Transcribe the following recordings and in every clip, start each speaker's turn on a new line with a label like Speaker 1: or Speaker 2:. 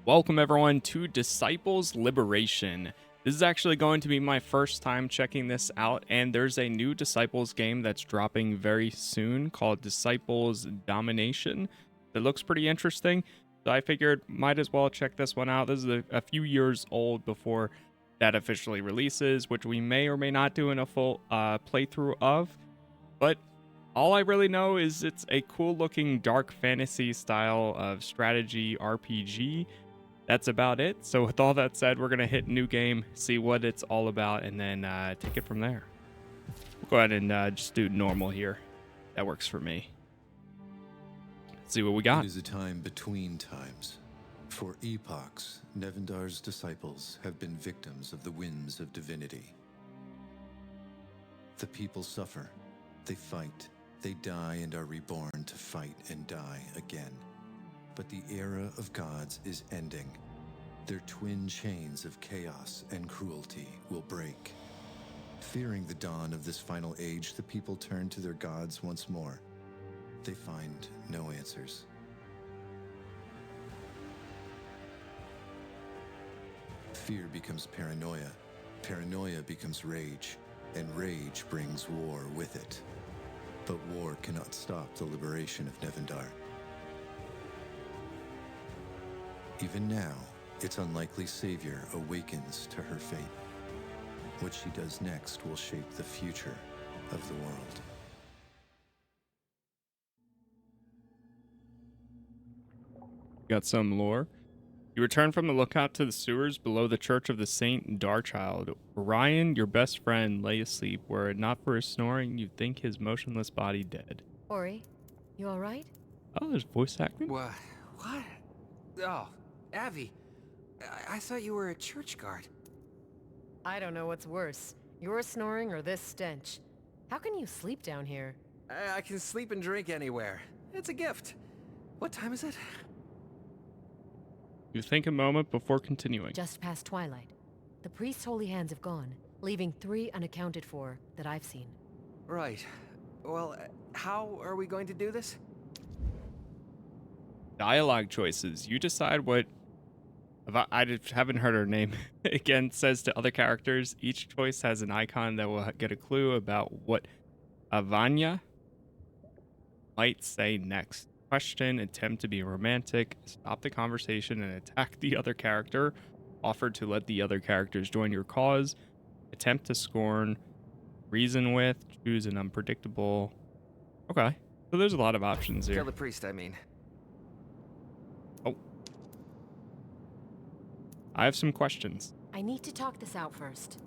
Speaker 1: Welcome everyone to Disciples Liberation. This is actually going to be my first time checking this out, and there's a new Disciples game that's dropping very soon called Disciples Domination that looks pretty interesting. So I figured might as well check this one out. This is a few years old before that officially releases, which we may or may not do in a full playthrough of. But all I really know is it's a cool looking dark fantasy style of strategy RPG. That's about it. So with all that said, we're going to hit new game, see what it's all about, and then take it from there. We'll go ahead and just do normal here. That works for me. Let's see what we got.
Speaker 2: It is a time between times. For epochs, Nevendar's disciples have been victims of the whims of divinity. The people suffer, they fight, they die and are reborn to fight and die again. But the era of gods is ending. Their twin chains of chaos and cruelty will break. Fearing the dawn of this final age, the people turn to their gods once more. They find no answers. Fear becomes paranoia, paranoia becomes rage, and rage brings war with it. But war cannot stop the liberation of Nevendar. Even now, its unlikely savior awakens to her fate. What she does next will shape the future of the world.
Speaker 1: Got some lore. You return from the lookout to the sewers below the Church of the Saint Darchild. Orion, your best friend, lay asleep. Were it not for his snoring, you'd think his motionless body dead.
Speaker 3: Ori, you all right?
Speaker 1: Oh, there's voice acting?
Speaker 4: What? Oh, Avi. I thought you were a church guard.
Speaker 3: I don't know what's worse, your snoring or this stench. How can you sleep down here?
Speaker 4: I can sleep and drink anywhere. It's a gift. What time is it?
Speaker 1: You think a moment before continuing.
Speaker 3: Just past twilight. The priest's holy hands have gone, leaving 3 unaccounted for that I've seen.
Speaker 4: Right. Well, how are we going to do this?
Speaker 1: Dialogue choices. You decide what... I haven't heard her name. Again, says to other characters. Each choice has an icon that will get a clue about what Avanya might say next. Question, attempt to be romantic, stop the conversation and attack the other character, offer to let the other characters join your cause, attempt to scorn, reason with, choose an unpredictable. Okay, so there's a lot of options here.
Speaker 4: Kill the priest, I mean.
Speaker 1: Oh. I have some questions.
Speaker 3: I need to talk this out first.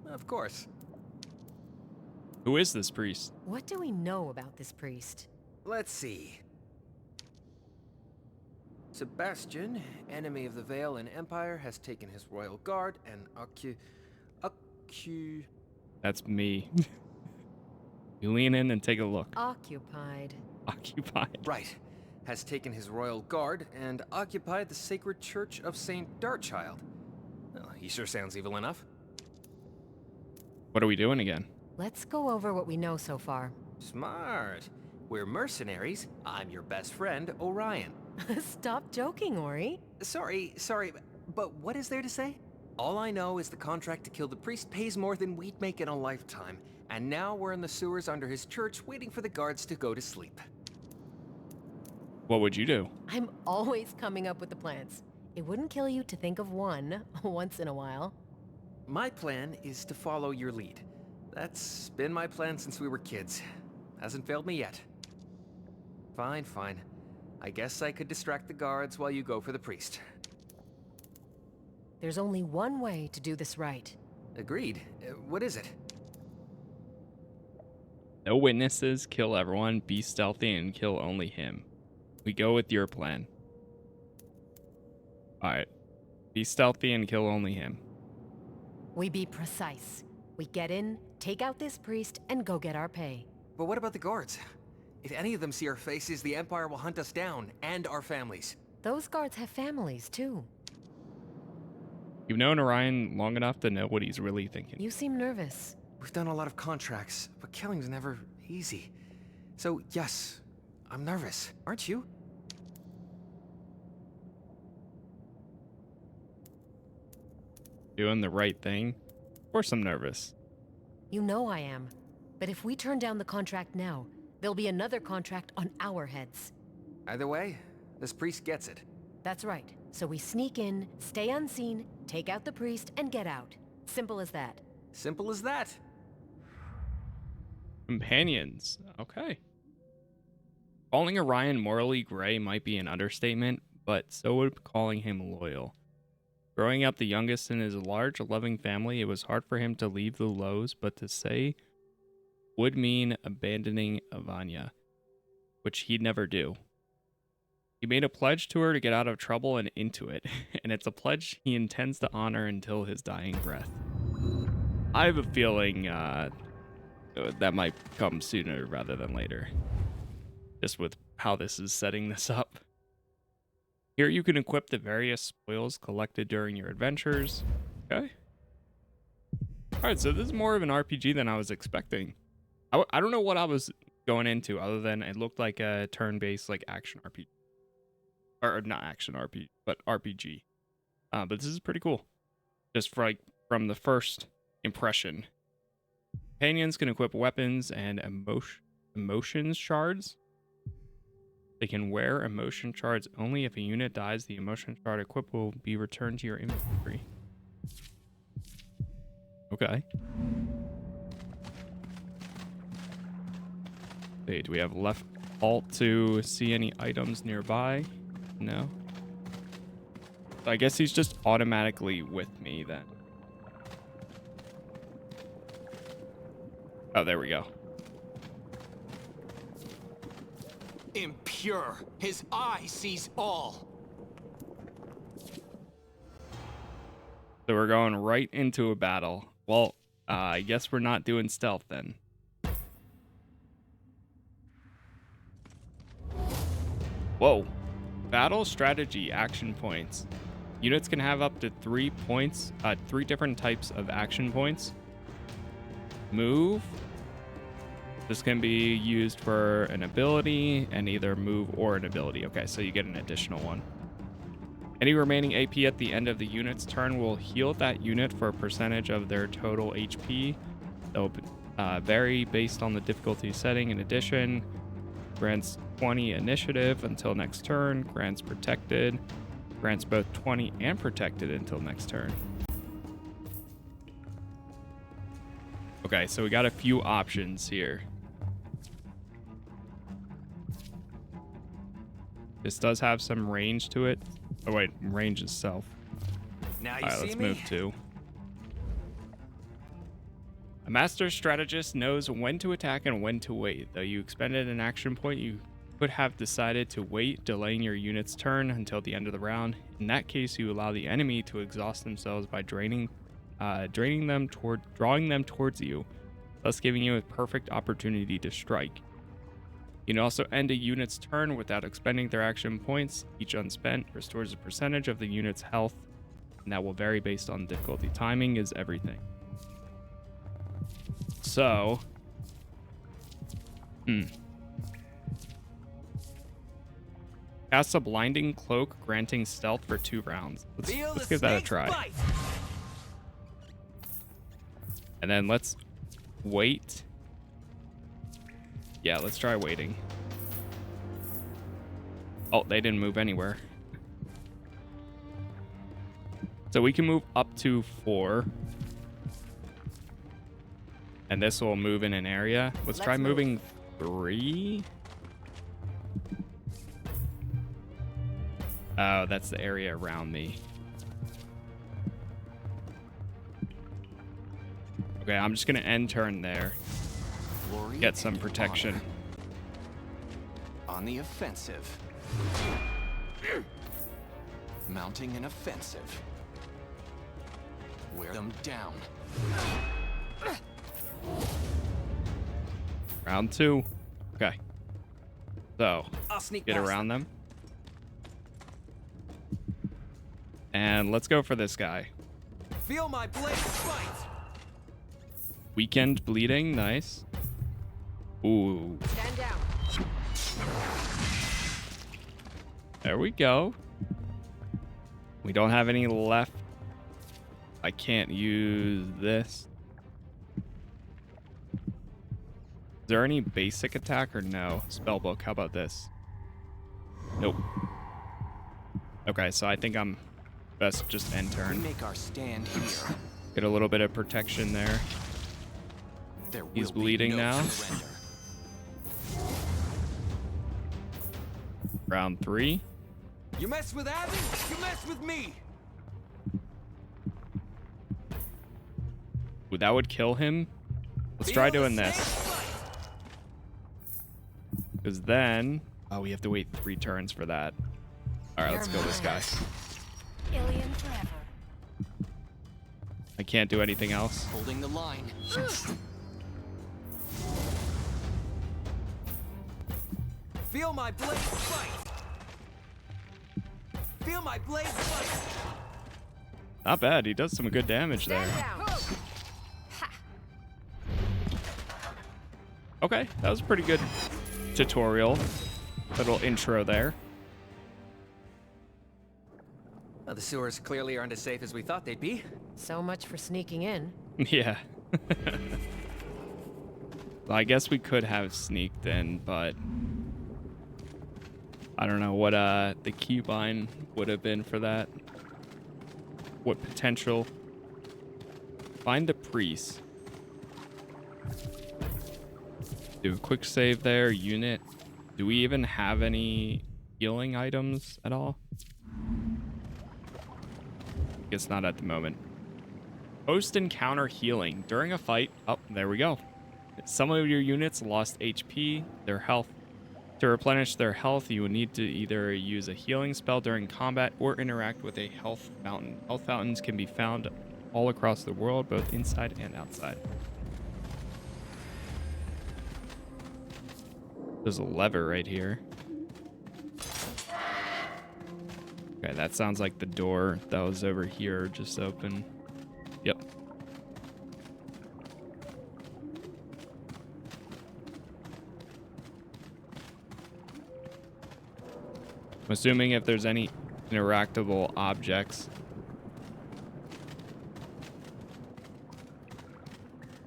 Speaker 4: Of course.
Speaker 1: Who is this priest?
Speaker 3: What do we know about this priest?
Speaker 4: Let's see. Sebastian, enemy of the Vale and Empire, has taken his royal guard and
Speaker 1: That's me. You lean in and take a look.
Speaker 3: Occupied.
Speaker 1: Occupied.
Speaker 4: Right. Has taken his royal guard and occupied the sacred church of Saint Darchild. Well, he sure sounds evil enough.
Speaker 1: What are we doing again?
Speaker 3: Let's go over what we know so far.
Speaker 4: Smart. We're mercenaries. I'm your best friend, Orion.
Speaker 3: Stop joking, Ori.
Speaker 4: Sorry, but what is there to say? All I know is the contract to kill the priest pays more than we'd make in a lifetime, and now we're in the sewers under his church waiting for the guards to go to sleep.
Speaker 1: What would you do?
Speaker 3: I'm always coming up with the plans. It wouldn't kill you to think of one once in a while.
Speaker 4: My plan is to follow your lead. That's been my plan since we were kids. Hasn't failed me yet. Fine. I guess I could distract the guards while you go for the priest.
Speaker 3: There's only one way to do this right.
Speaker 4: Agreed. What is it?
Speaker 1: No witnesses, kill everyone, be stealthy, and kill only him. We go with your plan. Alright. Be stealthy and kill only him.
Speaker 3: We be precise. We get in, take out this priest, and go get our pay.
Speaker 4: But what about the guards? If any of them see our faces, the Empire will hunt us down, and our families.
Speaker 3: Those guards have families, too.
Speaker 1: You've known Orion long enough to know what he's really thinking.
Speaker 3: You seem nervous.
Speaker 4: We've done a lot of contracts, but killing's never easy. So, yes, I'm nervous. Aren't you?
Speaker 1: Doing the right thing. Of course I'm nervous.
Speaker 3: You know I am. But if we turn down the contract now, there'll be another contract on our heads.
Speaker 4: Either way, this priest gets it.
Speaker 3: That's right. So we sneak in, stay unseen, take out the priest, and get out. Simple as that.
Speaker 4: Simple as that.
Speaker 1: Companions. Okay. Calling Orion morally gray might be an understatement, but so would calling him loyal. Growing up the youngest in his large, loving family, it was hard for him to leave the lows, but to say would mean abandoning Ivania, which he'd never do. He made a pledge to her to get out of trouble and into it, and it's a pledge he intends to honor until his dying breath. I have a feeling that might come sooner rather than later, just with how this is setting this up. Here you can equip the various spoils collected during your adventures. Okay. Alright, so this is more of an RPG than I was expecting. I don't know what I was going into other than it looked like a turn-based like action RPG. Or not action RPG, but RPG. But this is pretty cool. Just for, like, from the first impression. Companions can equip weapons and emotions shards. They can wear emotion shards only if a unit dies. The emotion shard equipped will be returned to your inventory. Okay. Hey, do we have left alt to see any items nearby? No. I guess he's just automatically with me then. Oh, there we go.
Speaker 5: Impure. His eye sees all.
Speaker 1: So we're going right into a battle. Well, I guess we're not doing stealth then. Whoa. Battle strategy action points. Units can have up to 3 points, 3 different types of action points. Move. This can be used for an ability and either move or an ability. Okay, so you get an additional one. Any remaining AP at the end of the unit's turn will heal that unit for a percentage of their total HP. They'll vary based on the difficulty setting. In addition, grants 20 initiative until next turn. Grants protected. Grants both 20 and protected until next turn. Okay, so we got a few options here. This does have some range to it. Oh wait, range itself.
Speaker 4: Now you
Speaker 1: Alright,
Speaker 4: see
Speaker 1: let's
Speaker 4: me?
Speaker 1: move to. A master strategist knows when to attack and when to wait. Though you expended an action point, you could have decided to wait, delaying your unit's turn until the end of the round. In that case, you allow the enemy to exhaust themselves by drawing them towards you, thus giving you a perfect opportunity to strike. You can also end a unit's turn without expending their action points. Each unspent restores a percentage of the unit's health, and that will vary based on difficulty. Timing is everything. So, cast a blinding cloak, granting stealth for 2 rounds. Let's give that a try.
Speaker 5: Bite.
Speaker 1: And then let's wait. Yeah, let's try waiting. Oh, they didn't move anywhere. So we can move up to 4. And this will move in an area. Let's try moving 3. Oh, that's the area around me. Okay, I'm just gonna end turn there.
Speaker 5: Glory
Speaker 1: Get some
Speaker 5: and
Speaker 1: protection.
Speaker 5: honor. On the offensive. Mounting an offensive. Wear them down.
Speaker 1: Round 2. Okay. So,
Speaker 4: I'll sneak
Speaker 1: get
Speaker 4: past
Speaker 1: around them. And let's go for this guy.
Speaker 4: them. Feel my blade fight.
Speaker 1: Weekend bleeding, nice. Ooh,
Speaker 3: Stand down.
Speaker 1: there we go. We don't have any left I can't use this. Is there any basic attack or no? Spellbook, how about this? Nope. Okay, so I think I'm best just end
Speaker 5: We
Speaker 1: turn.
Speaker 5: make our stand here.
Speaker 1: Get a little bit of protection there.
Speaker 5: There
Speaker 1: He's
Speaker 5: will be
Speaker 1: bleeding
Speaker 5: no
Speaker 1: now.
Speaker 5: surrender.
Speaker 1: Round 3.
Speaker 4: You mess with Abby, you mess with me.
Speaker 1: Ooh, that would kill him. Let's try doing this. Because then... Oh, we have to wait 3 turns for that. Alright, let's kill this guy.
Speaker 3: Yllian forever.
Speaker 1: I can't do anything else.
Speaker 5: Holding the line.
Speaker 4: Feel my blade fight. Feel my blade fight.
Speaker 1: Not bad. He does some good damage there. Okay, that was a pretty good tutorial. Little intro there.
Speaker 4: Well, the sewers clearly aren't as safe as we thought they'd be.
Speaker 3: So much for sneaking in.
Speaker 1: Yeah. Well, I guess we could have sneaked in, but I don't know what the keybind would have been for that. What potential? Find the priest. Do a quick save there. Unit. Do we even have any healing items at all? Guess not at the moment. Post-encounter healing. During a fight. Oh, there we go. Some of your units lost HP, their health. To replenish their health, you will need to either use a healing spell during combat or interact with a health fountain. Health fountains can be found all across the world, both inside and outside. There's a lever right here. Okay, that sounds like the door that was over here just open. Yep. I'm assuming if there's any interactable objects,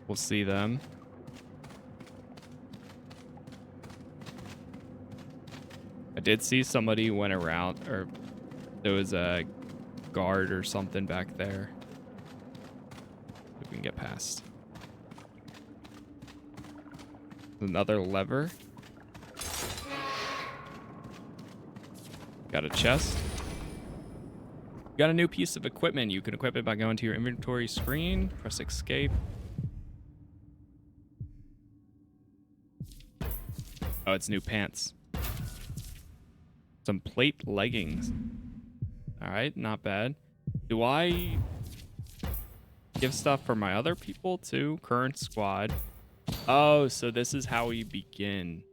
Speaker 1: we'll see them. I did see somebody went around, or there was a guard or something back there. If we can get past. Another lever. Got a chest. Got a new piece of equipment. You can equip it by going to your inventory screen, press escape. Oh, it's new pants. Some plate leggings. All right, not bad. Do I give stuff for my other people too? Current squad. Oh, so this is how we begin.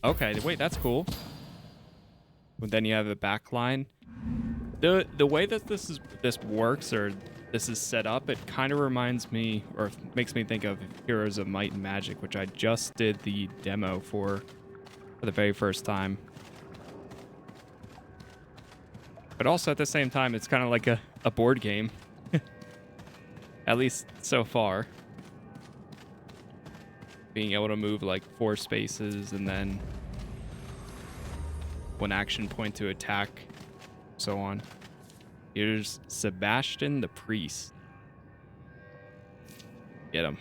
Speaker 1: Okay, wait, that's cool. But then you have the back line. The way that this works, or this is set up, it kind of reminds me, or makes me think of Heroes of Might and Magic, which I just did the demo for the very first time. But also at the same time, it's kind of like a board game. At least so far. Being able to move like 4 spaces and then 1 action point to attack, so on. Here's Sebastian the Priest. Get him.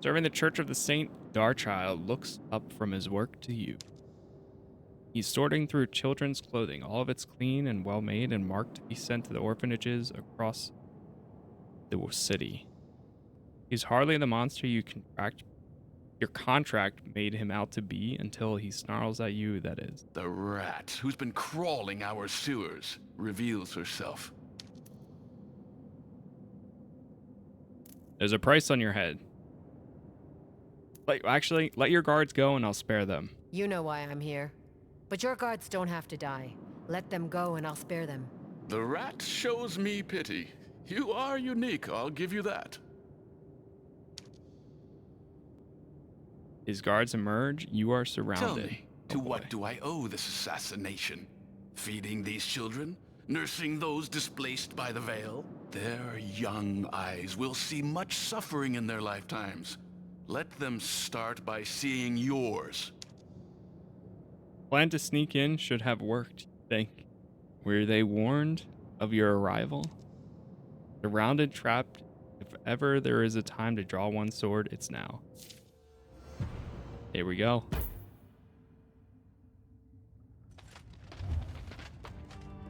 Speaker 1: Serving the Church of the Saint, Darchild looks up from his work to you. He's sorting through children's clothing. All of it's clean and well made and marked to be sent to the orphanages across the city. He's hardly the monster your contract made him out to be until he snarls at you, that is.
Speaker 6: The rat who's been crawling our sewers reveals herself.
Speaker 1: There's a price on your head. Actually, let your guards go and I'll spare them.
Speaker 3: You know why I'm here. But your guards don't have to die. Let them go and I'll spare them.
Speaker 6: The rat shows me pity. You are unique, I'll give you that.
Speaker 1: His guards emerge. You are surrounded.
Speaker 6: Tell me, to what do I owe this assassination? Feeding these children? nursing those displaced by the veil. Their young eyes will see much suffering in their lifetimes. Let them start by seeing yours.
Speaker 1: Plan to sneak in should have worked, think. Were they warned of your arrival? Surrounded, trapped. If ever there is a time to draw one sword, it's now. Here we go.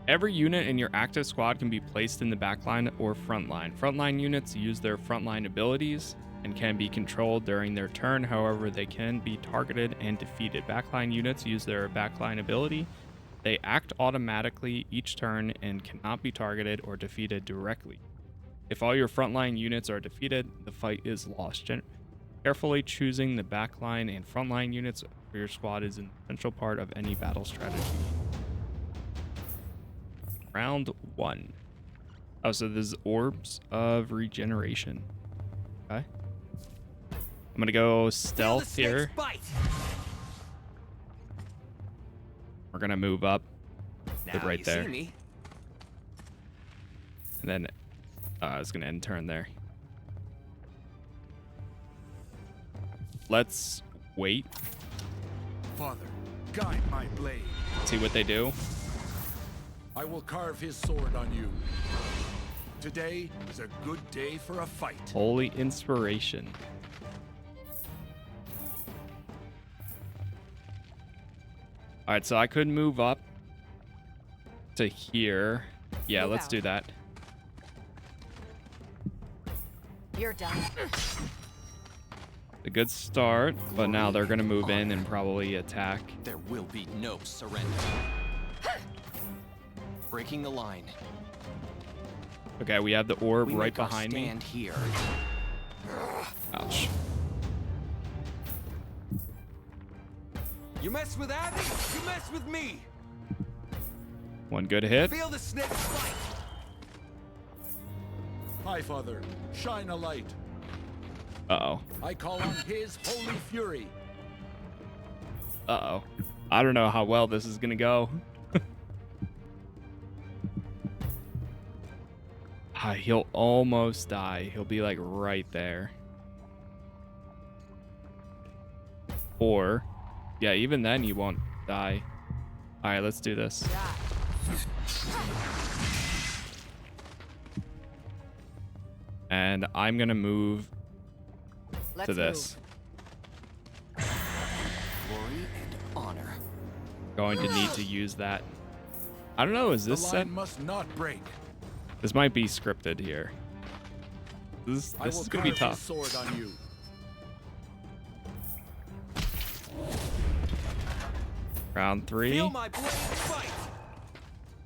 Speaker 1: Every unit in your active squad can be placed in the backline or frontline. Frontline units use their frontline abilities and can be controlled during their turn. However, they can be targeted and defeated. Backline units use their backline ability. They act automatically each turn and cannot be targeted or defeated directly. If all your frontline units are defeated, the fight is lost. Carefully choosing the backline and frontline units for your squad is an essential part of any battle strategy. Round 1. Oh, so there's orbs of regeneration. Okay. I'm gonna go stealth here. We're gonna move up.
Speaker 4: Now
Speaker 1: Right
Speaker 4: you
Speaker 1: there.
Speaker 4: see me.
Speaker 1: And then I was gonna end turn there. Let's wait.
Speaker 7: Father, guide my blade.
Speaker 1: See what they do.
Speaker 7: I will carve his sword on you. Today is a good day for a fight.
Speaker 1: Holy inspiration. Alright, so I could move up to here. Yeah,
Speaker 3: Move
Speaker 1: let's
Speaker 3: out.
Speaker 1: do that.
Speaker 3: You're done.
Speaker 1: A good start, but now they're gonna move in and probably attack.
Speaker 5: There will be no surrender. Breaking the line.
Speaker 1: Okay, we have the orb
Speaker 5: We
Speaker 1: right
Speaker 5: make our
Speaker 1: behind me.
Speaker 5: stand here.
Speaker 1: Ouch.
Speaker 4: You mess with Abby, you mess with me.
Speaker 1: One good hit.
Speaker 4: Feel the snake's bite.
Speaker 7: Hi, Father. Shine a light.
Speaker 1: Uh-oh.
Speaker 7: I call on his holy fury.
Speaker 1: Uh-oh. I don't know how well this is gonna go. He'll almost die. He'll be like right there. Or, yeah, even then he won't die. All right, let's do this. And I'm gonna move
Speaker 3: Let's
Speaker 1: to this.
Speaker 5: Glory and honor.
Speaker 1: Going to need to use that. I don't know, is
Speaker 7: The
Speaker 1: this set?
Speaker 7: line must not break.
Speaker 1: This might be scripted here. This
Speaker 7: I will
Speaker 1: is gonna be
Speaker 7: carve his
Speaker 1: tough.
Speaker 7: sword on you.
Speaker 1: Round 3.
Speaker 4: Feel my blade fight.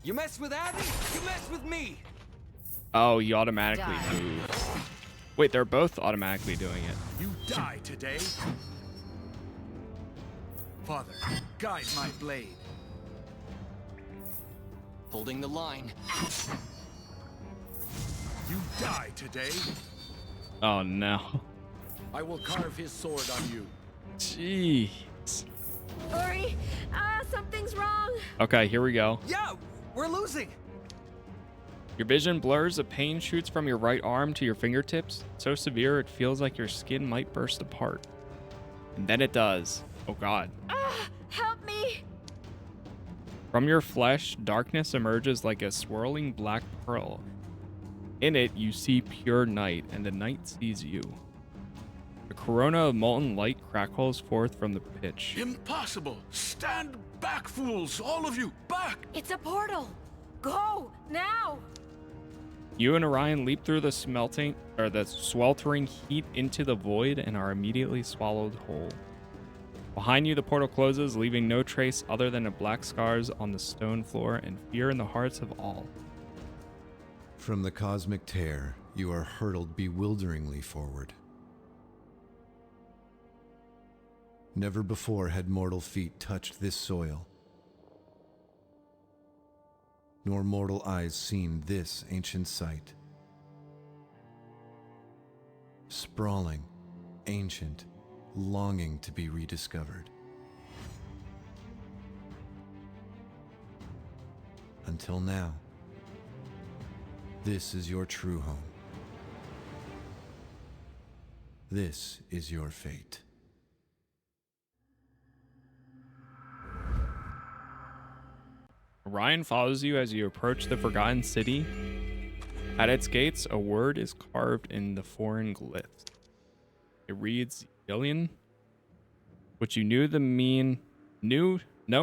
Speaker 4: You mess with Abby, you mess with me.
Speaker 1: Oh, he automatically
Speaker 3: Die.
Speaker 1: moved. Wait, they're both automatically doing it.
Speaker 7: You die today. Father, guide my blade.
Speaker 5: Holding the line.
Speaker 7: You die today.
Speaker 1: Oh no.
Speaker 7: I will carve his sword on you.
Speaker 1: Jeez.
Speaker 3: Uri, something's wrong.
Speaker 1: Okay, here we go.
Speaker 4: Yeah, we're losing.
Speaker 1: Your vision blurs, a pain shoots from your right arm to your fingertips, so severe it feels like your skin might burst apart. And then it does. Oh god.
Speaker 3: Help me.
Speaker 1: From your flesh, darkness emerges like a swirling black pearl. In it, you see pure night, and the night sees you. A corona of molten light crackles forth from the pitch.
Speaker 6: Impossible! Stand back, fools! All of you, back!
Speaker 3: It's a portal. Go now.
Speaker 1: You and Orion leap through the sweltering heat into the void and are immediately swallowed whole. Behind you, the portal closes, leaving no trace other than a black scars on the stone floor and fear in the hearts of all.
Speaker 2: From the cosmic tear, you are hurtled bewilderingly forward. Never before had mortal feet touched this soil, nor mortal eyes seen this ancient sight. Sprawling, ancient, longing to be rediscovered. Until now, This is your true home. This is your fate.
Speaker 1: Orion follows you as you approach the Forgotten City. At its gates, a word is carved in the foreign glyphs. It reads Yllian, which you know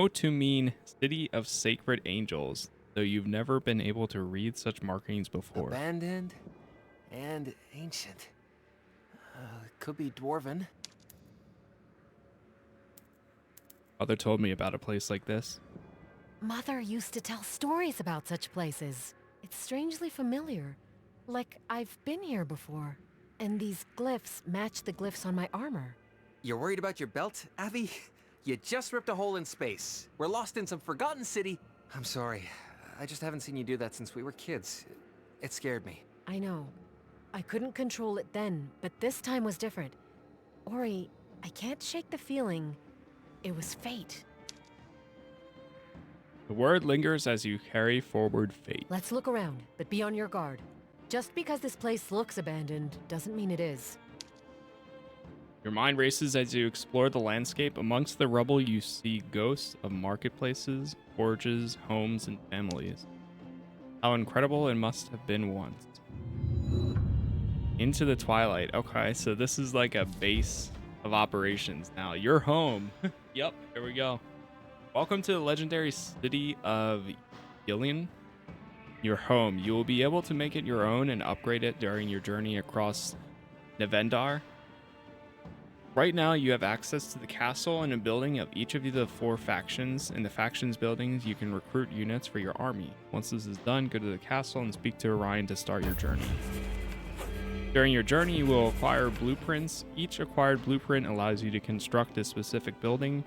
Speaker 1: to mean City of Sacred Angels, though you've never been able to read such markings before.
Speaker 4: Abandoned and ancient. Could be dwarven.
Speaker 1: Mother told me about a place like this.
Speaker 3: Mother used to tell stories about such places. It's strangely familiar. Like I've been here before. And these glyphs match the glyphs on my armor.
Speaker 4: You're worried about your belt, Abby? You just ripped a hole in space. We're lost in some forgotten city. I'm sorry. I just haven't seen you do that since we were kids. It scared me.
Speaker 3: I know. I couldn't control it then, but this time was different. Ori, I can't shake the feeling it was fate.
Speaker 1: The word lingers as you carry forward fate.
Speaker 3: Let's look around, but be on your guard. Just because this place looks abandoned doesn't mean it is.
Speaker 1: Your mind races as you explore the landscape. Amongst the rubble, you see ghosts of marketplaces, forges, homes, and families. How incredible it must have been once. Into the twilight. Okay, so this is like a base of operations now. You're home. Yep, here we go. Welcome to the legendary city of Yllian. Your home. You will be able to make it your own and upgrade it during your journey across Nevendar. Right now, you have access to the castle and a building of each of the 4 factions. In the factions buildings, you can recruit units for your army. Once this is done, go to the castle and speak to Orion to start your journey. During your journey, you will acquire blueprints. Each acquired blueprint allows you to construct a specific building.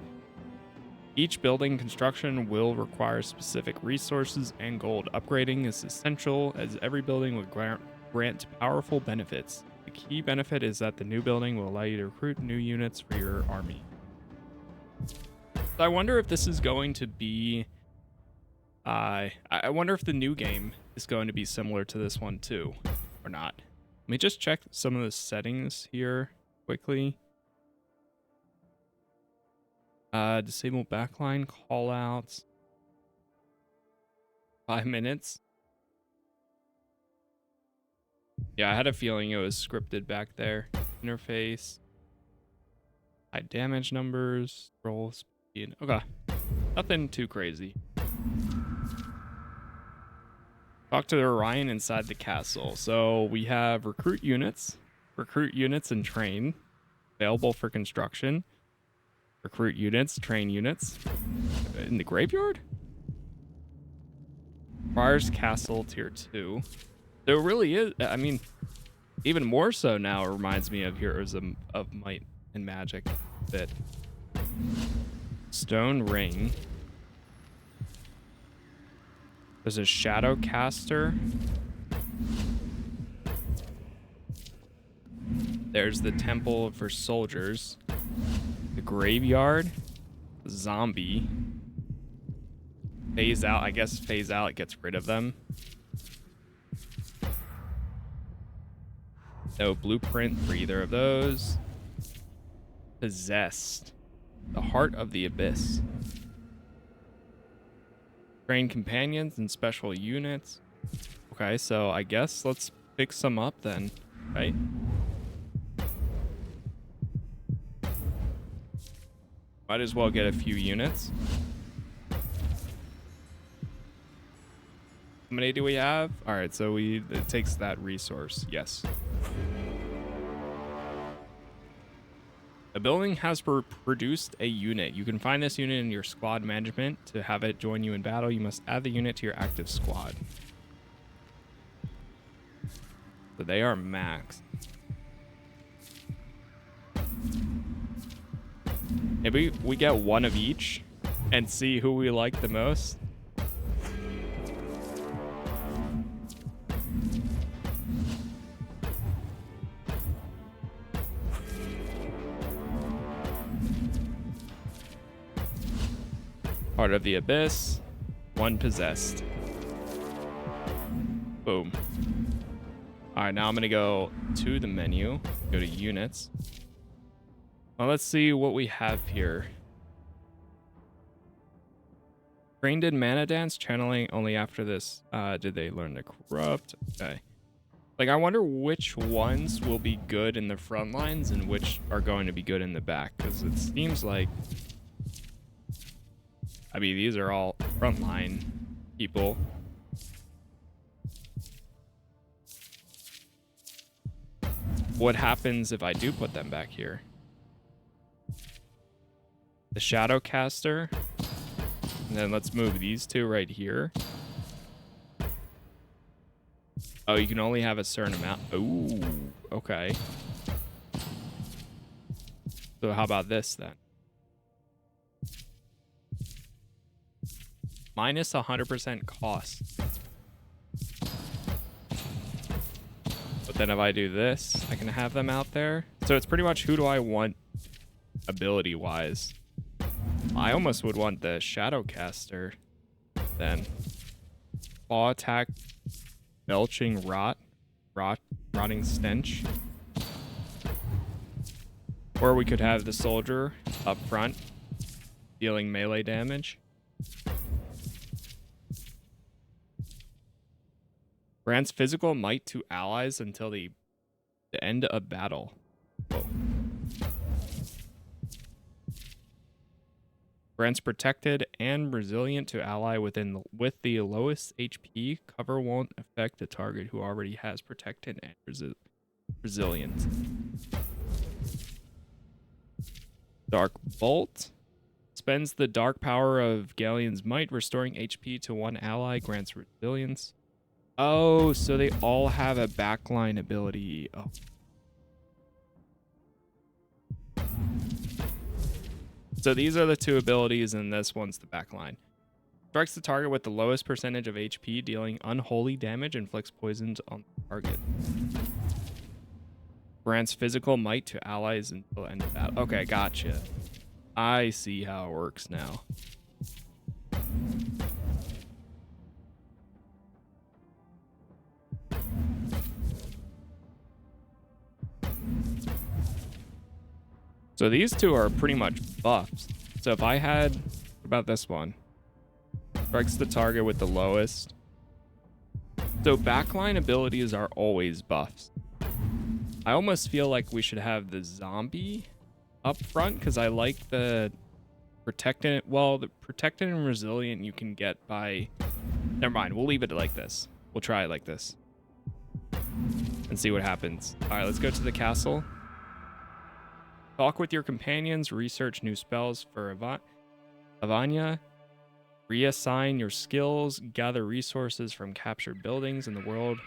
Speaker 1: Each building construction will require specific resources and gold. Upgrading is essential as every building will grant powerful benefits. The key benefit is that the new building will allow you to recruit new units for your army. So I wonder if this is going to be... I wonder if the new game is going to be similar to this one too, or not. Let me just check some of the settings here quickly. Disable backline callouts. 5 minutes. Yeah, I had a feeling it was scripted back there. Interface. High damage numbers. Roll speed. Okay. Nothing too crazy. Talk to Orion inside the castle. So we have recruit units and train. Available for construction. Recruit units, train units. In the graveyard? Requires castle tier 2. There really is, I mean, even more so now it reminds me of Heroes of Might and Magic a bit. Stone ring. There's a shadow caster. There's the temple for soldiers. The graveyard. Zombie. Phase out. I guess phase out. It gets rid of them. No blueprint for either of those. Possessed. The heart of the abyss. Train companions and special units. Okay, so I guess let's pick some up then, right? Might as well get a few units. How many do we have? All right, so it takes that resource. Yes. The building has produced a unit. You can find this unit in your squad management. To have it join you in battle, you must add the unit to your active squad. So they are maxed. Maybe we get one of each and see who we like the most. Heart of the Abyss, one possessed. Boom. All right, now I'm gonna go to the menu, go to units. Well, let's see what we have here. Crane did mana dance, channeling only after this. Did they learn to corrupt? Okay. Like, I wonder which ones will be good in the front lines and which are going to be good in the back, because it seems like, I mean, these are all frontline people. What happens if I do put them back here? The Shadowcaster. And then let's move these two right here. Oh, you can only have a certain amount. Ooh, okay. So how about this then? Minus 100% cost. But then if I do this, I can have them out there. So it's pretty much who do I want ability-wise. I almost would want the Shadowcaster then. Claw attack, belching rotting stench. Or we could have the soldier up front, dealing melee damage. Grants physical might to allies until the end of battle. Whoa. Grants protected and resilient to ally with the lowest HP. Cover won't affect the target who already has protected and resilient. Dark Bolt. Spends the dark power of Galleon's might, restoring HP to one ally. Grants resilience. Oh, so they all have a backline ability. Oh. So these are the two abilities, and this one's the backline. Strikes the target with the lowest percentage of HP, dealing unholy damage, inflicts poisons on the target. Grants physical might to allies until end of battle. Okay, gotcha. I see how it works now. So these two are pretty much buffs. So if I had, what about this one? Strikes the target with the lowest. So backline abilities are always buffs. I almost feel like we should have the zombie up front because I like the protected. Well, the protected and resilient you can get by. Never mind. We'll leave it like this. We'll try it like this and see what happens. All right, let's go to the castle. Talk with your companions, research new spells for Avanya, reassign your skills, gather resources from captured buildings in the world,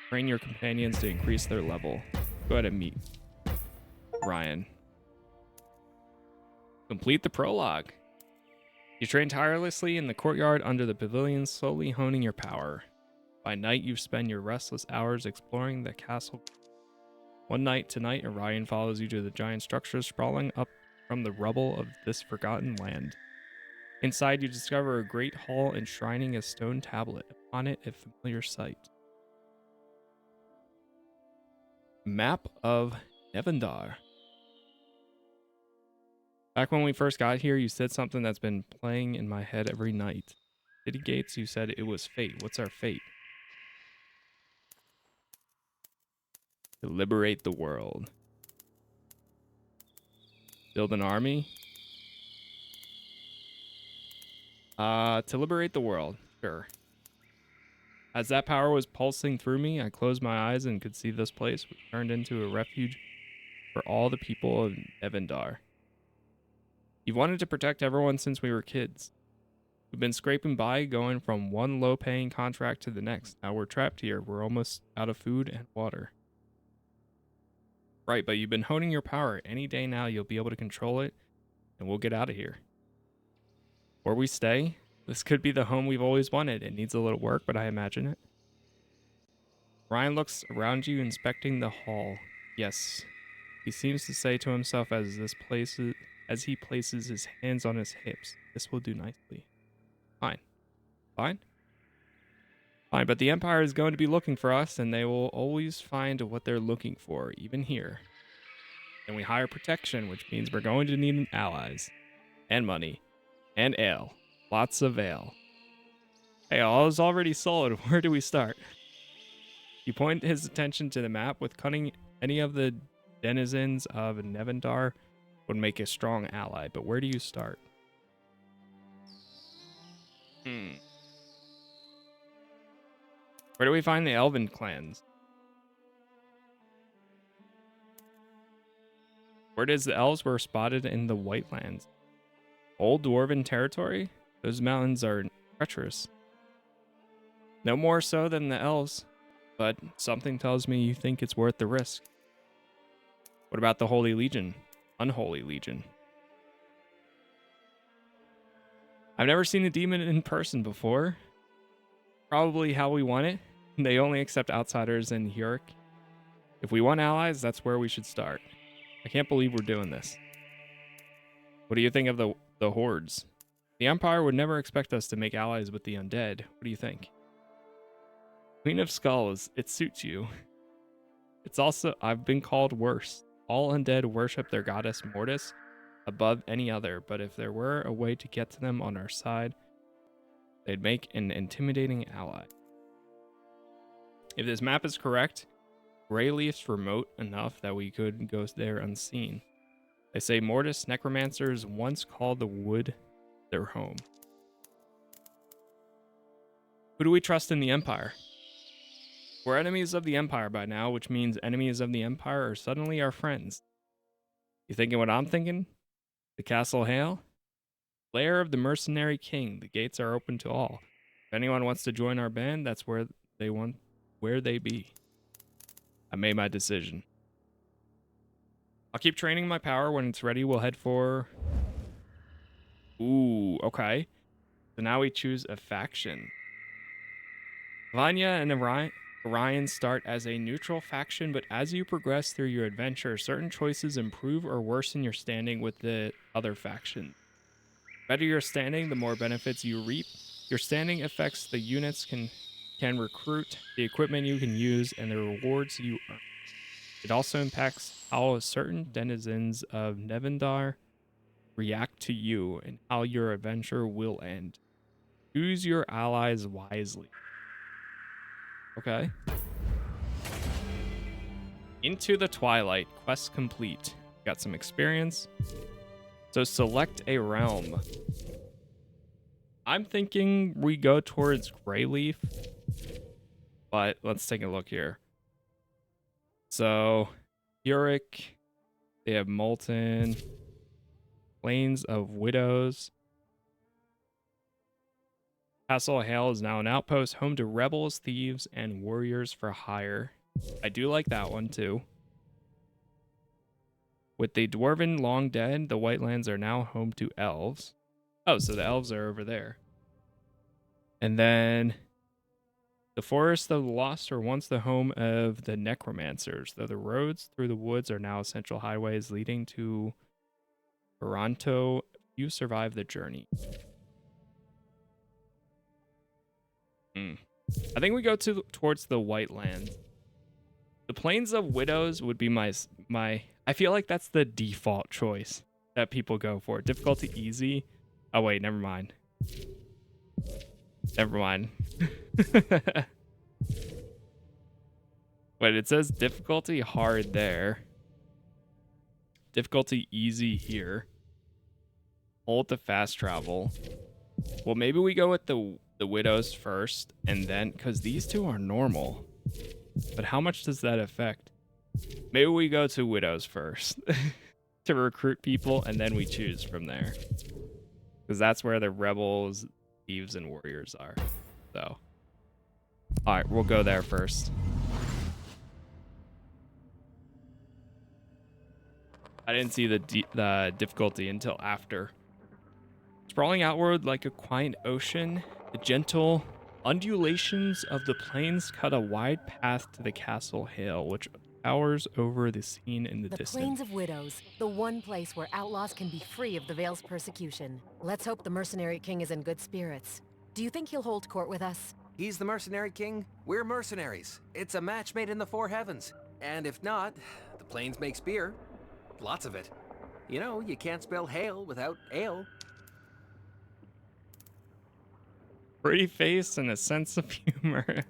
Speaker 1: train your companions to increase their level. Go ahead and meet Ryan. Complete the prologue. You train tirelessly in the courtyard under the pavilion, slowly honing your power. By night, you spend your restless hours exploring the castle. One night tonight, Orion follows you to the giant structures sprawling up from the rubble of this forgotten land. Inside, you discover a great hall enshrining a stone tablet. On it, a familiar sight. Map of Nevendar. Back when we first got here, you said something that's been playing in my head every night. City gates, you said it was fate. What's our fate? To liberate the world. Build an army. To liberate the world. Sure. As that power was pulsing through me, I closed my eyes and could see this place, which turned into a refuge for all the people of Nevendar. You've wanted to protect everyone since we were kids. We've been scraping by, going from one low-paying contract to the next. Now we're trapped here. We're almost out of food and water. Right, but you've been honing your power. Any day now, you'll be able to control it, and we'll get out of here. Or we stay. This could be the home we've always wanted. It needs a little work, but I imagine it. Ryan looks around you, inspecting the hall. Yes, he seems to say to himself as he places his hands on his hips. This will do nicely. Fine. Fine? Fine, but the Empire is going to be looking for us, and they will always find what they're looking for, even here. And we hire protection, which means we're going to need allies, and money, and ale. Lots of ale. Hey, all is already solid. Where do we start? You point his attention to the map. With cutting any of the denizens of Nevendar would make a strong ally, but where do you start? Where do we find the Elven clans? Where does the elves were spotted in the Whitelands? Old Dwarven territory? Those mountains are treacherous. No more so than the elves, but something tells me you think it's worth the risk. What about the Holy Legion? Unholy Legion. I've never seen a demon in person before. Probably how we want it. They only accept outsiders in Yurik. If we want allies, that's where we should start. I can't believe we're doing this. What do you think of the hordes? The Empire would never expect us to make allies with the undead. What do you think? Queen of Skulls, it suits you. It's also, I've been called worse. All undead worship their goddess Mortis above any other, but if there were a way to get to them on our side, they'd make an intimidating ally. If this map is correct, Greyleaf's remote enough that we could go there unseen. They say Mortis necromancers once called the wood their home. Who do we trust in the Empire? We're enemies of the Empire by now, which means enemies of the Empire are suddenly our friends. You thinking what I'm thinking? The Castle Hale? Lair of the Mercenary King. The gates are open to all. If anyone wants to join our band, that's where they be. I made my decision. I'll keep training my power. When it's ready, we'll head for... Ooh, okay. So now we choose a faction. Vanya and Orion start as a neutral faction, but as you progress through your adventure, certain choices improve or worsen your standing with the other faction. The better your standing, the more benefits you reap. Your standing affects the units can recruit, the equipment you can use, and the rewards you earn. It also impacts how certain denizens of Nevendar react to you and how your adventure will end. Choose your allies wisely. Okay. Into the Twilight. Quest complete. Got some experience. So select a realm. I'm thinking we go towards Greyleaf. But let's take a look here. So, Yurik. They have Molten. Plains of Widows. Castle Hale is now an outpost, home to rebels, thieves, and warriors for hire. I do like that one too. With the Dwarven long dead, the Whitelands are now home to elves. Oh, so the elves are over there. And then the Forest of the Lost are once the home of the necromancers, though the roads through the woods are now essential highways leading to Toronto. You survive the journey. I think we go towards the Whitelands. The Plains of Widows would be my. I feel like that's the default choice that people go for. Difficulty easy. Oh wait, never mind. Never mind. Wait, it says difficulty hard there. Difficulty easy here. Hold to fast travel. Well, maybe we go with the Widows first, and then, because these two are normal. But how much does that affect? Maybe we go to Widows first to recruit people, and then we choose from there. Because that's where the rebels, thieves, and warriors are. So, alright, we'll go there first. I didn't see the difficulty until after. Sprawling outward like a quiet ocean, the gentle undulations of the plains cut a wide path to the Castle Hale, which towers over the scene in the distance.
Speaker 3: The Plains of Widows, the one place where outlaws can be free of the Vale's persecution. Let's hope the Mercenary King is in good spirits. Do you think he'll hold court with us?
Speaker 4: He's the mercenary king, we're mercenaries. It's a match made in the four heavens. And if not, the plains make spear. Lots of it. You know, you can't spell hail without ale.
Speaker 1: Pretty face and a sense of humor.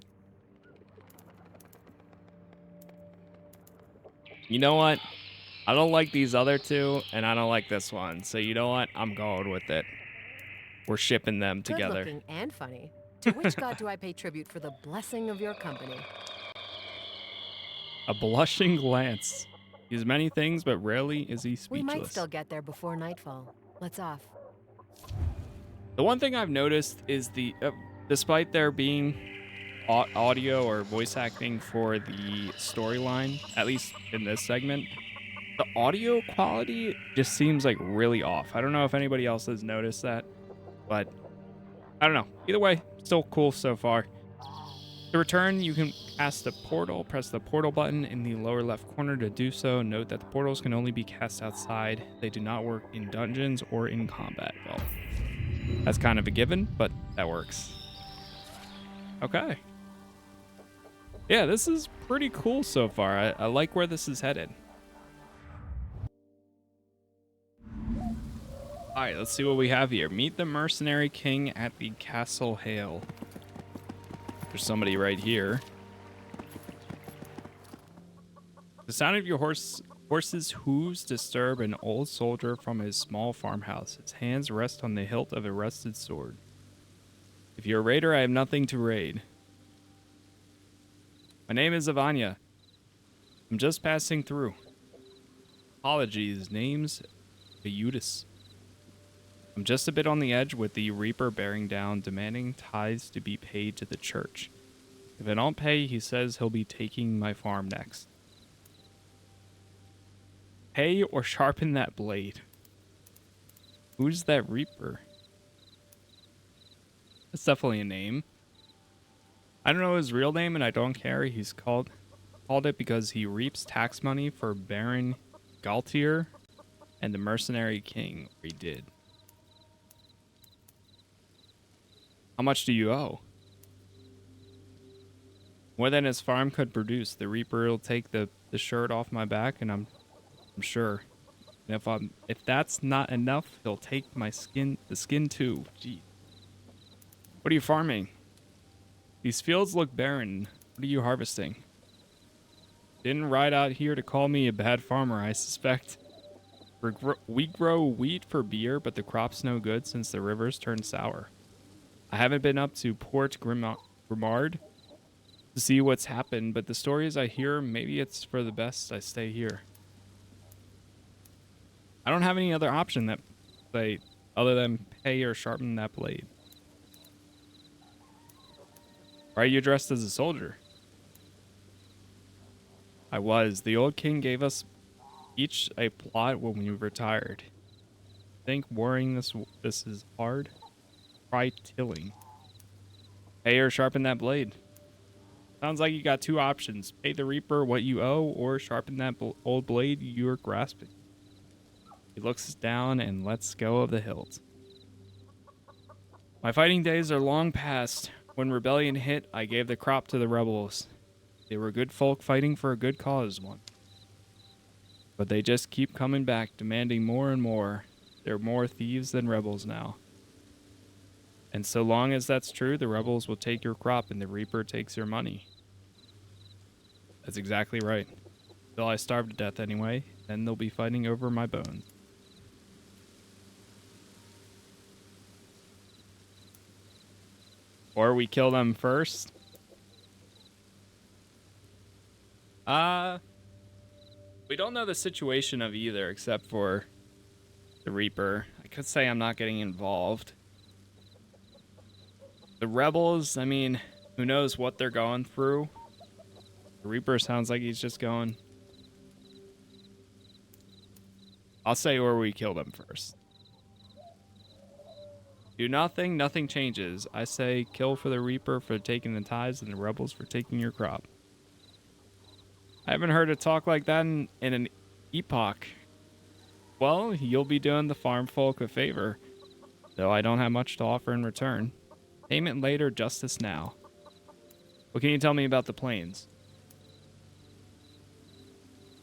Speaker 1: You know what? I don't like these other two, and I don't like this one. So you know what? I'm going with it. We're shipping them
Speaker 3: Good
Speaker 1: together.
Speaker 3: looking and funny. To which god do I pay tribute for the blessing of your company?
Speaker 1: A blushing glance. He's many things, but rarely is he
Speaker 3: We might
Speaker 1: speechless.
Speaker 3: still get there before nightfall. Let's off.
Speaker 1: The one thing I've noticed is despite there being audio or voice acting for the storyline, at least in this segment, the audio quality just seems like really off. I don't know if anybody else has noticed that, but I don't know. Either way, still cool so far. To return, you can cast a portal. Press the portal button in the lower left corner to do so. Note that the portals can only be cast outside. They do not work in dungeons or in combat. Well, that's kind of a given, but that works. Okay. Yeah, this is pretty cool so far. I like where this is headed. All right, let's see what we have here. Meet the mercenary king at the Castle Hale. There's somebody right here. The sound of your horse's hooves disturb an old soldier from his small farmhouse. His hands rest on the hilt of a rusted sword. If you're a raider, I have nothing to raid. My name is Yllian. I'm just passing through. Apologies, name's Eudes. I'm just a bit on the edge with the Reaper bearing down, demanding tithes to be paid to the church. If I don't pay, he says he'll be taking my farm next. Pay or sharpen that blade. Who's that Reaper? That's definitely a name. I don't know his real name and I don't care. He's called it because he reaps tax money for Baron Galtier and the mercenary king, or he did. How much do you owe? More than his farm could produce. The Reaper will take the shirt off my back, and I'm sure. And if that's not enough, he'll take the skin too. Gee. What are you farming? These fields look barren. What are you harvesting? Didn't ride out here to call me a bad farmer, I suspect. We grow wheat for beer, but the crop's no good since the rivers turned sour. I haven't been up to Port Grimard to see what's happened, but the stories I hear, maybe it's for the best I stay here. I don't have any other option other than pay or sharpen that blade. Why are you dressed as a soldier? I was. The old king gave us each a plot when we retired. Think warring this is hard? Try tilling. Pay or sharpen that blade. Sounds like you got two options. Pay the Reaper what you owe, or sharpen that old blade you're grasping. He looks down and lets go of the hilt. My fighting days are long past. When rebellion hit, I gave the crop to the rebels. They were good folk fighting for a good cause, but they just keep coming back, demanding more and more. They're more thieves than rebels now. And so long as that's true, the rebels will take your crop and the Reaper takes your money. That's exactly right. Till I starve to death anyway, then they'll be fighting over my bones. Or we kill them first. We don't know the situation of either except for the Reaper. I could say I'm not getting involved. The rebels, I mean, who knows what they're going through. The Reaper sounds like he's just going. I'll say or we kill them first. Do nothing, nothing changes. I say kill for the Reaper for taking the tithes and the rebels for taking your crop. I haven't heard it talk like that in an epoch. Well, you'll be doing the Farmfolk a favor, though I don't have much to offer in return. Payment later, justice now. What can you tell me about the plains?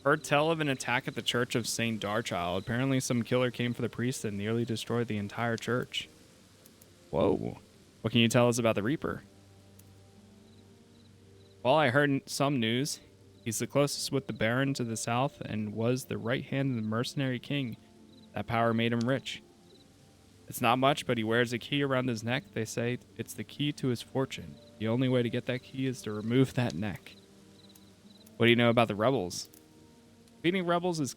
Speaker 1: Heard tell of an attack at the Church of St. Darchild. Apparently some killer came for the priest and nearly destroyed the entire church. Whoa. What can you tell us about the Reaper? Well, I heard some news. He's the closest with the Baron to the south and was the right hand of the mercenary king. That power made him rich. It's not much, but he wears a key around his neck. They say it's the key to his fortune. The only way to get that key is to remove that neck. What do you know about the rebels? Beating rebels is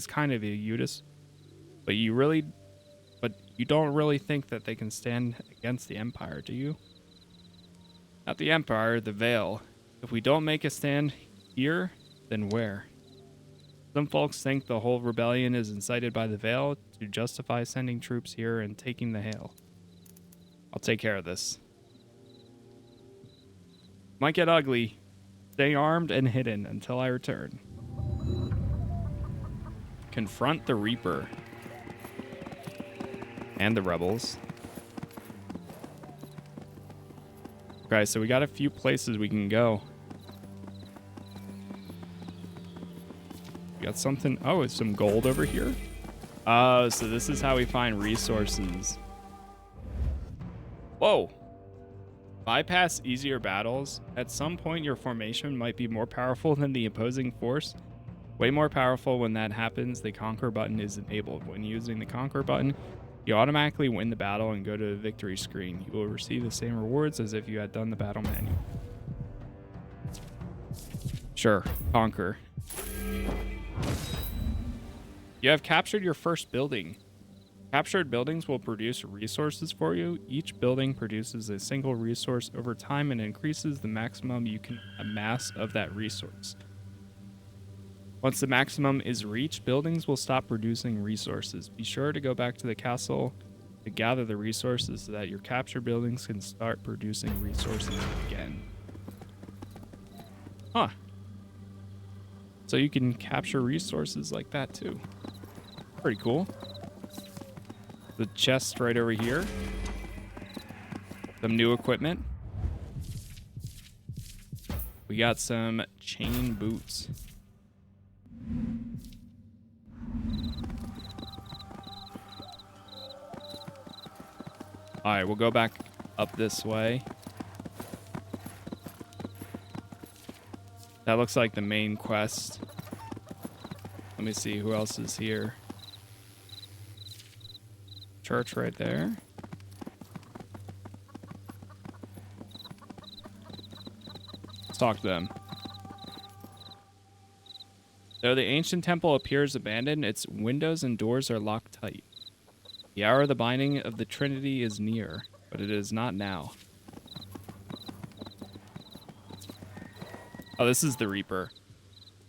Speaker 1: kind of a Eudes, but you don't really think that they can stand against the Empire, do you? Not the Empire, the Veil. If we don't make a stand here, then where? Some folks think the whole rebellion is incited by the Veil to justify sending troops here and taking the Hail. I'll take care of this. Might get ugly. Stay armed and hidden until I return. Confront the Reaper. And the rebels. Okay, so we got a few places we can go. We got something. Oh, it's some gold over here. Oh, so this is how we find resources. Whoa. Bypass easier battles. At some point, your formation might be more powerful than the opposing force. Way more powerful. When that happens, the Conquer button is enabled. When using the Conquer button, you automatically win the battle and go to the victory screen. You will receive the same rewards as if you had done the battle manual. Sure, Conquer. You have captured your first building. Captured buildings will produce resources for you. Each building produces a single resource over time and increases the maximum you can amass of that resource. Once the maximum is reached, buildings will stop producing resources. Be sure to go back to the castle to gather the resources so that your captured buildings can start producing resources again. Huh. So you can capture resources like that too. Pretty cool. The chest right over here. Some new equipment. We got some chain boots. All right, we'll go back up this way. That looks like the main quest. Let me see who else is here. Church right there. Let's talk to them. Though the ancient temple appears abandoned, its windows and doors are locked tight. The hour of the binding of the Trinity is near, but it is not now. Oh, this is the Reaper.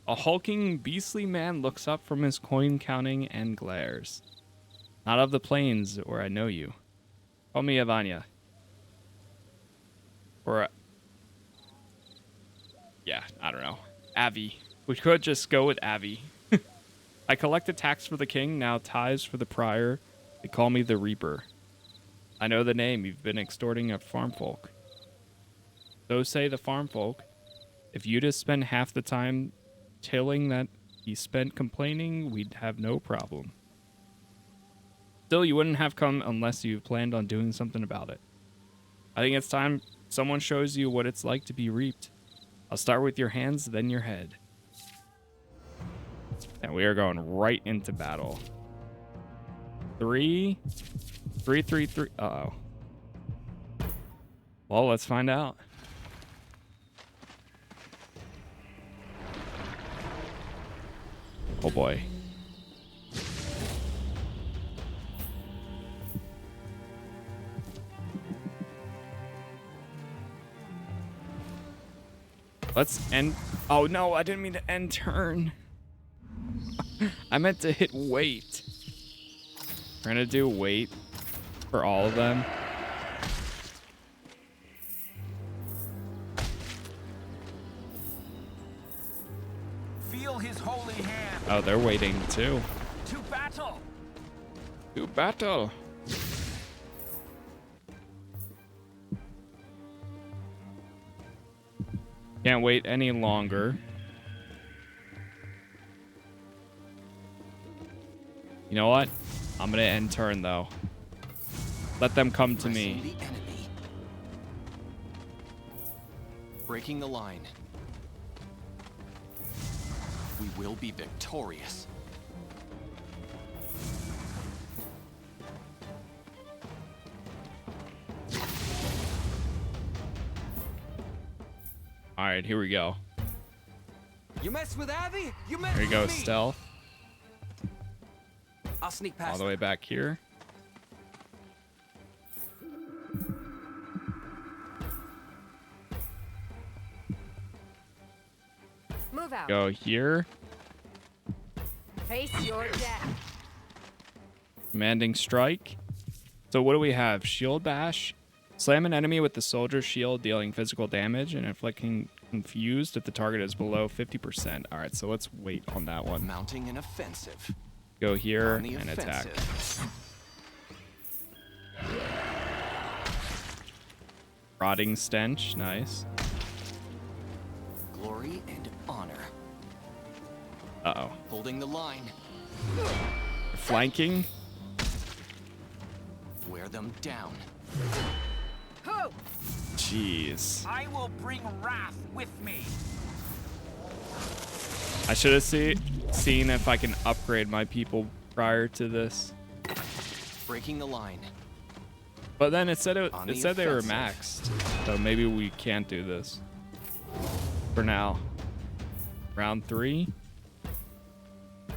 Speaker 1: A hulking, beastly man looks up from his coin counting and glares. Not of the plains where I know you. Call me Yllian. Or, yeah, I don't know. Avi. We could just go with Avi. I collected tax for the king, now tithes for the prior. They call me the Reaper. I know the name. You've been extorting at Farmfolk. So say the Farmfolk. If Eudes spent half the time tilling that he spent complaining, we'd have no problem. Still, you wouldn't have come unless you planned on doing something about it. I think it's time someone shows you what it's like to be reaped. I'll start with your hands, then your head. And we are going right into battle. 3, 3, 3, 3. Uh-oh. Well, let's find out. Oh boy. Let's end. Oh no, I didn't mean to end turn. I meant to hit wait. We're gonna do wait for all of them.
Speaker 7: Feel his holy hand.
Speaker 1: Oh, they're waiting too.
Speaker 7: To battle.
Speaker 1: To battle. Can't wait any longer. You know what? I'm gonna end turn though. Let them come to
Speaker 5: Pressing
Speaker 1: me.
Speaker 5: the enemy. Breaking the line. We will be victorious.
Speaker 1: All right, here we go.
Speaker 4: You mess with Abby, you mess
Speaker 1: Here you
Speaker 4: with
Speaker 1: go,
Speaker 4: me.
Speaker 1: stealth.
Speaker 4: I'll sneak past
Speaker 1: All the way back here.
Speaker 3: Move out.
Speaker 1: Go here.
Speaker 3: Face your death.
Speaker 1: Commanding strike. So what do we have? Shield bash. Slam an enemy with the soldier shield, dealing physical damage and inflicting confused if the target is below 50%. All right, so let's wait on that one.
Speaker 5: Mounting an offensive.
Speaker 1: Go here
Speaker 5: On the
Speaker 1: and attack.
Speaker 5: offensive.
Speaker 1: Rotting stench, nice.
Speaker 5: Glory and honor.
Speaker 1: Uh-oh.
Speaker 5: Holding the line.
Speaker 1: Flanking.
Speaker 5: Wear them down.
Speaker 8: Who?
Speaker 1: Jeez.
Speaker 8: I will bring wrath with me.
Speaker 1: I should have seen if I can upgrade my people prior to this.
Speaker 5: Breaking the line.
Speaker 1: But then it said
Speaker 5: On
Speaker 1: it
Speaker 5: the
Speaker 1: said they were
Speaker 5: offensive.
Speaker 1: maxed. So maybe we can't do this. For now. Round 3.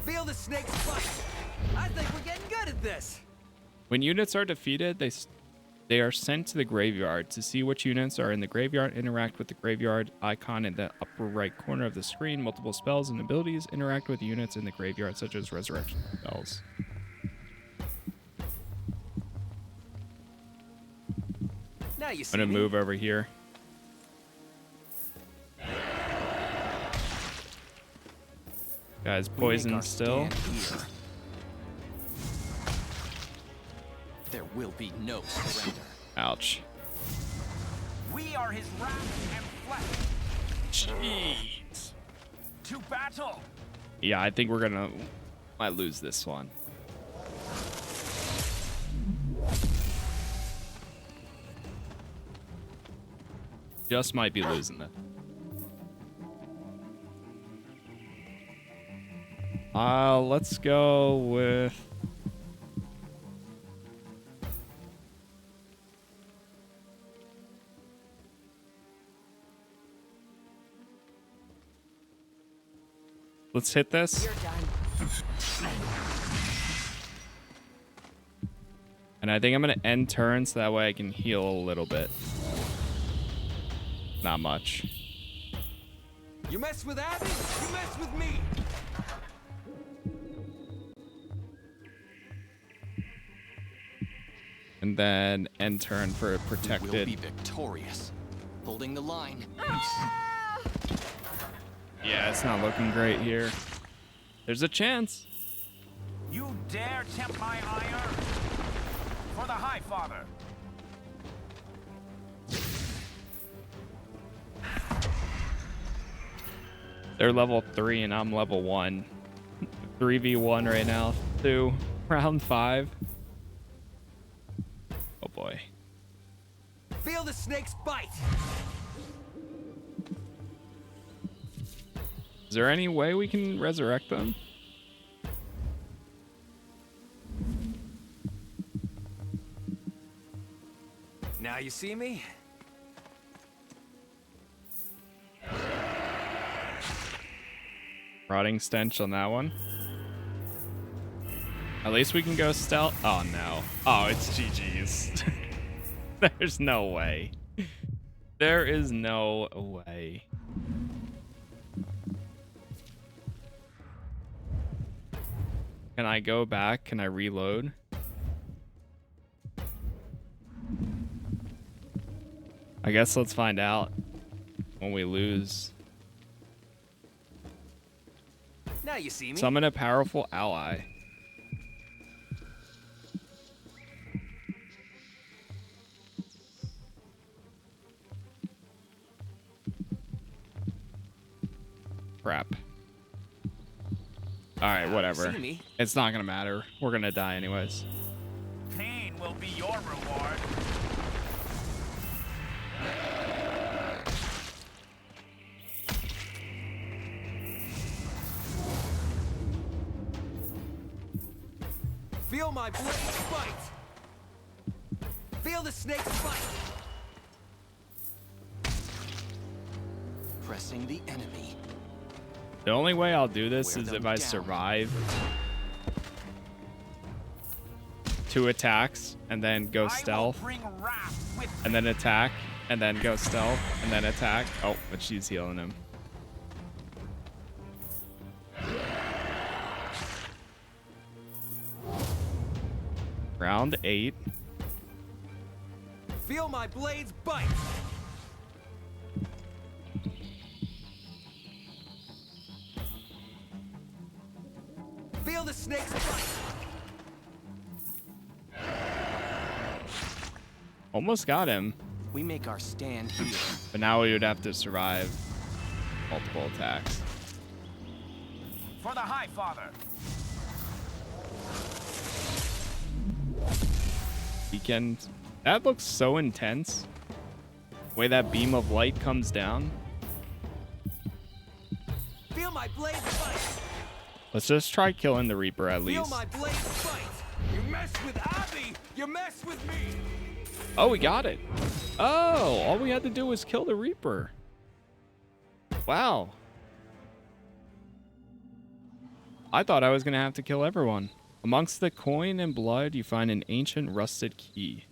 Speaker 4: Feel the snake's bite. I think we're getting good at this.
Speaker 1: When units are defeated, they are sent to the graveyard. To see which units are in the graveyard, interact with the graveyard icon in the upper right corner of the screen. Multiple spells and abilities interact with units in the graveyard, such as resurrection spells.
Speaker 4: Now you see
Speaker 1: I'm gonna
Speaker 4: me.
Speaker 1: move over here. Guys,
Speaker 5: We make
Speaker 1: poison
Speaker 5: our
Speaker 1: still.
Speaker 5: stand here. There will be no surrender.
Speaker 1: Ouch.
Speaker 8: We are his wrath and flesh.
Speaker 1: Jeez.
Speaker 8: To battle.
Speaker 1: Yeah, I think we're might lose this one. Just might be losing it. Let's go with let's hit this.
Speaker 3: You're done.
Speaker 1: And I think I'm gonna end turn so that way I can heal a little bit. Not much.
Speaker 4: You mess with Abby, you mess with me.
Speaker 1: And then end turn for
Speaker 5: We will be
Speaker 1: protected.
Speaker 5: victorious. Holding the line.
Speaker 1: Yeah, it's not looking great here. There's a chance.
Speaker 8: You dare tempt my ire? For the High Father.
Speaker 1: They're level 3 and I'm level 1. 3v1 right now. 2. Round 5. Oh boy.
Speaker 4: Feel the snake's bite.
Speaker 1: Is there any way we can resurrect them?
Speaker 4: Now you see me?
Speaker 1: Rotting stench on that one. At least we can go stealth. Oh no. Oh, it's GG's. There's no way. There is no way. Can I go back? Can I reload? I guess let's find out when we lose.
Speaker 4: Now you see me.
Speaker 1: Summon a powerful ally. crap. All right, whatever.
Speaker 4: See me?
Speaker 1: It's not gonna matter. We're gonna die anyways.
Speaker 8: Pain will be your reward.
Speaker 4: Feel my blade bite! Feel the snake's bite!
Speaker 5: Pressing the enemy.
Speaker 1: The only way I'll do this
Speaker 5: Wear
Speaker 1: is
Speaker 5: them
Speaker 1: if I
Speaker 5: down.
Speaker 1: survive 2 attacks and then go
Speaker 8: I will
Speaker 1: stealth
Speaker 8: bring wrath with
Speaker 1: and then attack and then go stealth and then attack. Oh, but she's healing him. Round 8.
Speaker 4: Feel my blade's bite! Feel the snake's bite!
Speaker 1: Almost got him,
Speaker 5: We make our stand here.
Speaker 1: but now we would have to survive multiple attacks.
Speaker 8: for the High Father.
Speaker 1: Weekend. That looks so intense. The way that beam of light comes down.
Speaker 4: Feel my blade's bite!
Speaker 1: Let's just try killing the Reaper at
Speaker 4: Feel
Speaker 1: least.
Speaker 4: my blade's bite! You mess with Abby, you mess with me!
Speaker 1: Oh, we got it. Oh, all we had to do was kill the Reaper. Wow. I thought I was going to have to kill everyone. Amongst the coin and blood, you find an ancient rusted key.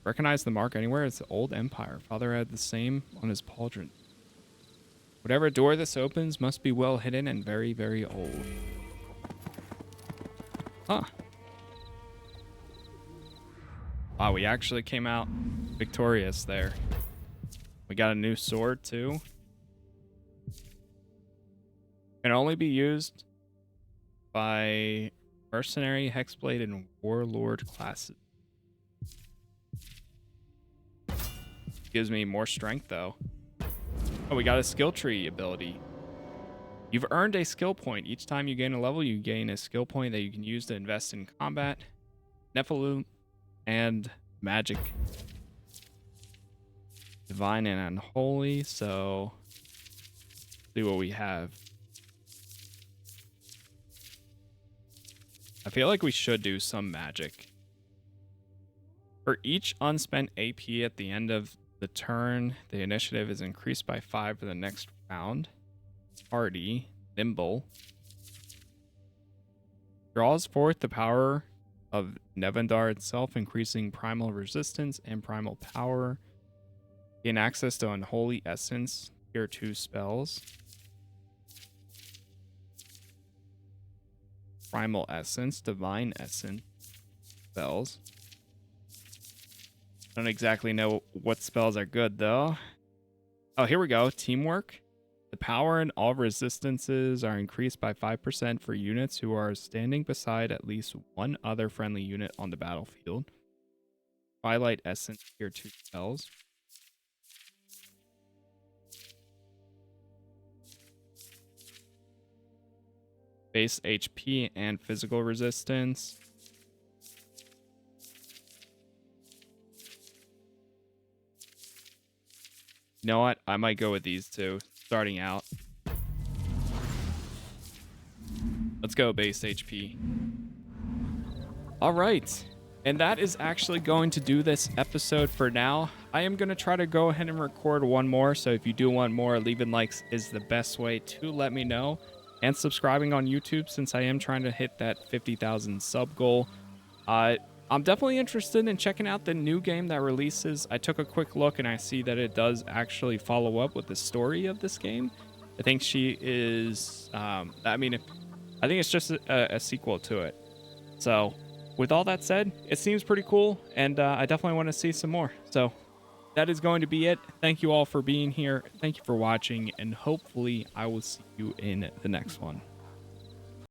Speaker 1: Recognize the mark anywhere? It's the old empire. Father had the same on his pauldron. Whatever door this opens must be well hidden and very, very old. Huh. Wow, we actually came out victorious there. We got a new sword too. Can only be used by mercenary, hexblade, and warlord classes. Gives me more strength though. Oh, we got a skill tree ability. You've earned a skill point. Each time you gain a level, you gain a skill point that you can use to invest in combat, Nephilim, and magic. Divine and unholy, so see what we have. I feel like we should do some magic. For each unspent AP at the end of the turn, the initiative is increased by 5 for the next round. Hardy, nimble. Draws forth the power of Nevendar itself, increasing primal resistance and primal power. Gain access to Unholy Essence, tier 2 spells. Primal Essence, Divine Essence spells. I don't exactly know what spells are good though. Oh, here we go. Teamwork. The power and all resistances are increased by 5% for units who are standing beside at least one other friendly unit on the battlefield. Twilight Essence, tier 2 spells. Base HP and physical resistance. You know what? I might go with these two, starting out. Let's go base HP. All right. And that is actually going to do this episode for now. I am going to try to go ahead and record one more. So if you do want more, leaving likes is the best way to let me know. And subscribing on YouTube, since I am trying to hit that 50,000 sub goal. I'm definitely interested in checking out the new game that releases. I took a quick look and I see that it does actually follow up with the story of this game. I think she is, I think it's just a sequel to it. So with all that said, it seems pretty cool and I definitely want to see some more. So that is going to be it. Thank you all for being here. Thank you for watching, and hopefully I will see you in the next one.